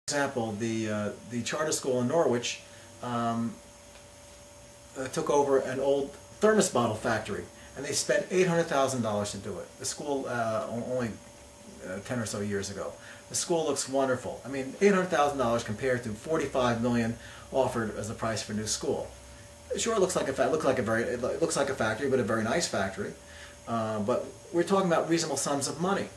Example, the charter school in Norwich took over an old thermos bottle factory, and they spent $800,000 to do it. The school only 10 or so years ago. The school looks wonderful. I mean, $800,000 compared to $45 million offered as the price for a new school. Sure, it looks like a factory, but a very nice factory. But we're talking about reasonable sums of money.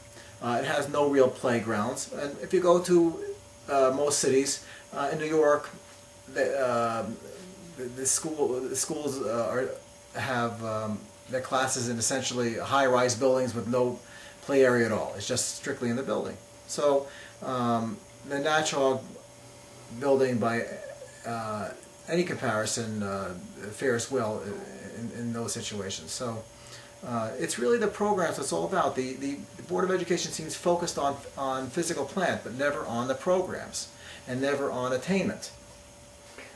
It has no real playgrounds, and if you go to most cities in New York, the schools have their classes in essentially high-rise buildings with no play area at all. It's just strictly in the building. So the natural building, by any comparison, fares well in those situations. So it's really the programs that's all about. The Board of Education seems focused on physical plant, but never on the programs, and never on attainment.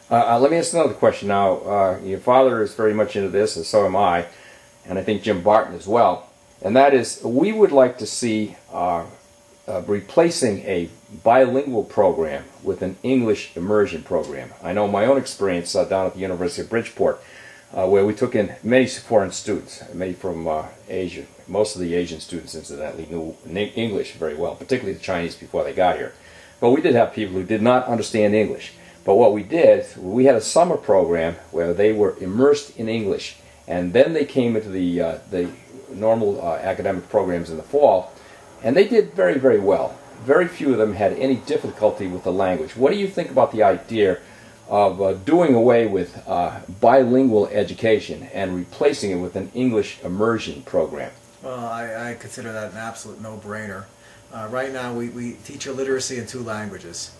Let me ask another question now. Your father is very much into this, and so am I, and I think Jim Barton as well. And that is, we would like to see replacing a bilingual program with an English immersion program. I know my own experience down at the University of Bridgeport, where we took in many foreign students, many from Asia. Most of the Asian students, incidentally, knew English very well, particularly the Chinese before they got here. But we did have people who did not understand English. But what we did, we had a summer program where they were immersed in English, and then they came into the normal academic programs in the fall, and they did very, very well. Very few of them had any difficulty with the language. What do you think about the idea of doing away with bilingual education and replacing it with an English immersion program? Well, I consider that an absolute no-brainer. Right now we teach illiteracy in 2 languages.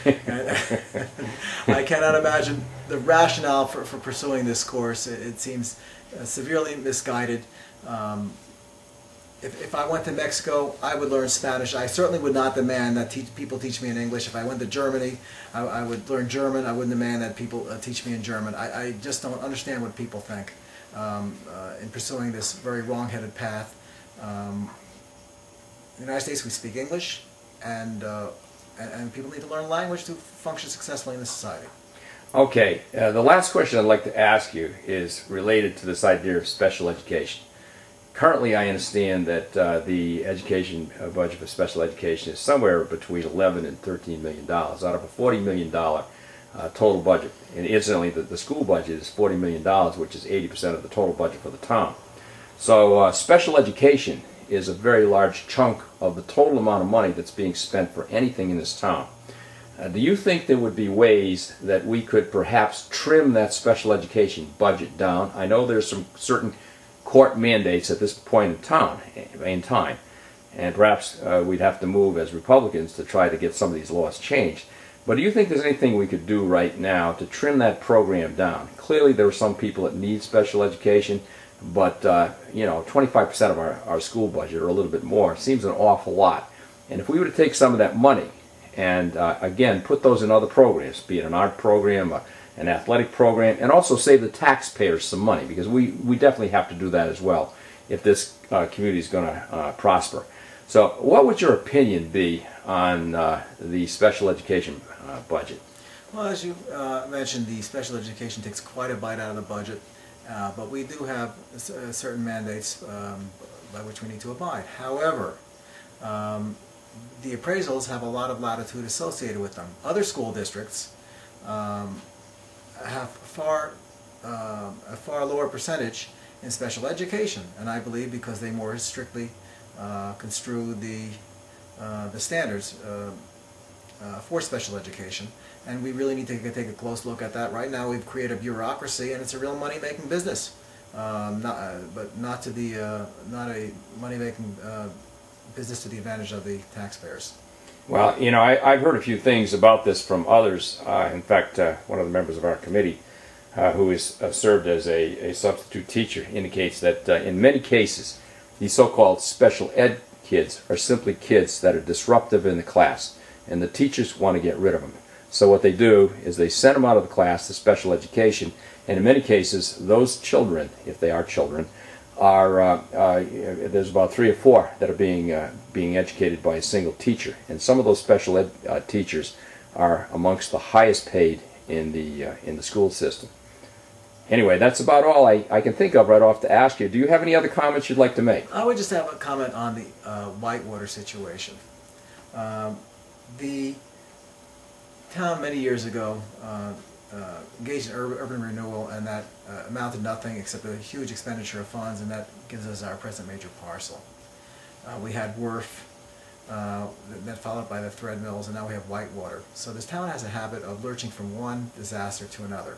I cannot imagine the rationale for pursuing this course. It seems severely misguided. If I went to Mexico, I would learn Spanish. I certainly would not demand that people teach me in English. If I went to Germany, I would learn German. I wouldn't demand that people teach me in German. I just don't understand what people think in pursuing this very wrong-headed path. In the United States, we speak English, and people need to learn language to function successfully in the society. Okay, the last question I'd like to ask you is related to this idea of special education. Currently, I understand that the education budget for special education is somewhere between $11 and $13 million out of a $40 million total budget. And incidentally, the school budget is $40 million, which is 80% of the total budget for the town. So special education is a very large chunk of the total amount of money that's being spent for anything in this town. Do you think there would be ways that we could perhaps trim that special education budget down? I know there's some certain court mandates at this point in time, and perhaps we'd have to move as Republicans to try to get some of these laws changed. But do you think there's anything we could do right now to trim that program down? Clearly there are some people that need special education, but you know, 25% of our school budget, or a little bit more, seems an awful lot. And if we were to take some of that money and again put those in other programs, be it an art program, an athletic program, and also save the taxpayers some money, because we definitely have to do that as well if this community is going to prosper. So what would your opinion be on the special education budget? Well, as you mentioned, the special education takes quite a bite out of the budget, but we do have certain mandates by which we need to abide. However, the appraisals have a lot of latitude associated with them. Other school districts have a far lower percentage in special education, and I believe because they more strictly construe the standards for special education, and we really need to take a close look at that. Right now we've created a bureaucracy, and it's a real money-making business, but not a money-making business to the advantage of the taxpayers. Well, you know, I've heard a few things about this from others. In fact, one of the members of our committee who is served as a substitute teacher indicates that in many cases these so-called special ed kids are simply kids that are disruptive in the class, and the teachers want to get rid of them. So what they do is they send them out of the class to special education, and in many cases those children, if they are children, are there's about 3 or 4 that are being educated by a single teacher, and some of those special ed teachers are amongst the highest paid in the school system. Anyway, that's about all I can think of right off to ask you. Do you have any other comments you'd like to make? I would just have a comment on the Whitewater situation. The town many years ago engaged in urban renewal, and that amounted to nothing except a huge expenditure of funds, and that gives us our present major parcel. We had Worth, that followed by the thread mills, and now we have Whitewater. So this town has a habit of lurching from one disaster to another.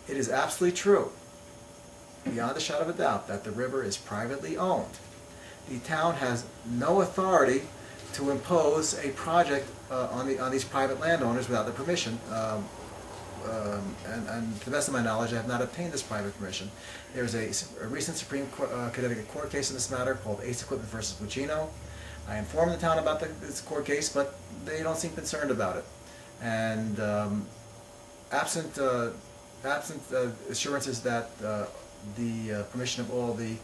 It is absolutely true, beyond a shadow of a doubt, that the river is privately owned. The town has no authority to impose a project on these private landowners without their permission. And to the best of my knowledge, I have not obtained this private permission. There's a recent Supreme Connecticut Court case in this matter called Ace Equipment versus Buccino. I informed the town about this court case, but they don't seem concerned about it. And absent assurances that the permission of all the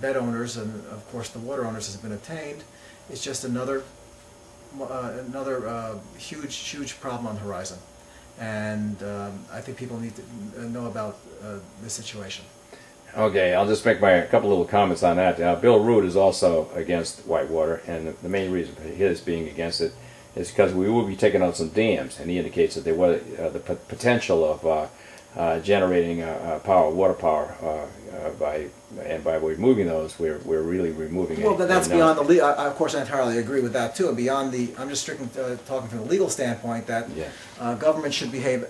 bed owners and of course the water owners has been obtained, it's just another huge problem on the horizon. And I think people need to know about this situation. Okay, I'll just make a couple little comments on that. Bill Root is also against Whitewater, and the main reason for his being against it is because we will be taking out some dams, and he indicates that there was the potential of generating water power by removing those, we're really removing. Well, that's beyond the legal. Of course, I entirely agree with that too. And beyond I'm just strictly talking from the legal standpoint that government should behave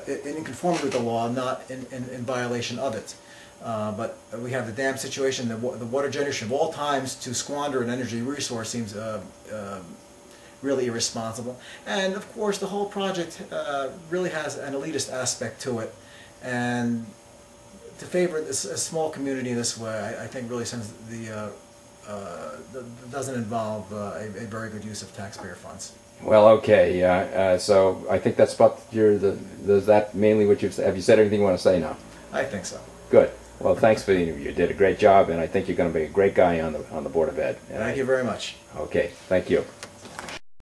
in conformity with the law, not in violation of it. But we have the dam situation. The water generation of all times to squander an energy resource seems really irresponsible. And of course, the whole project really has an elitist aspect to it, and to favor a small community this way, I think really sends doesn't involve a very good use of taxpayer funds. Well, okay. So I think that's about is that mainly what have you said everything you want to say now? I think so. Good. Well, thanks for the interview. You did a great job, and I think you're going to be a great guy on the Board of Ed. Thank you very much. Okay. Thank you.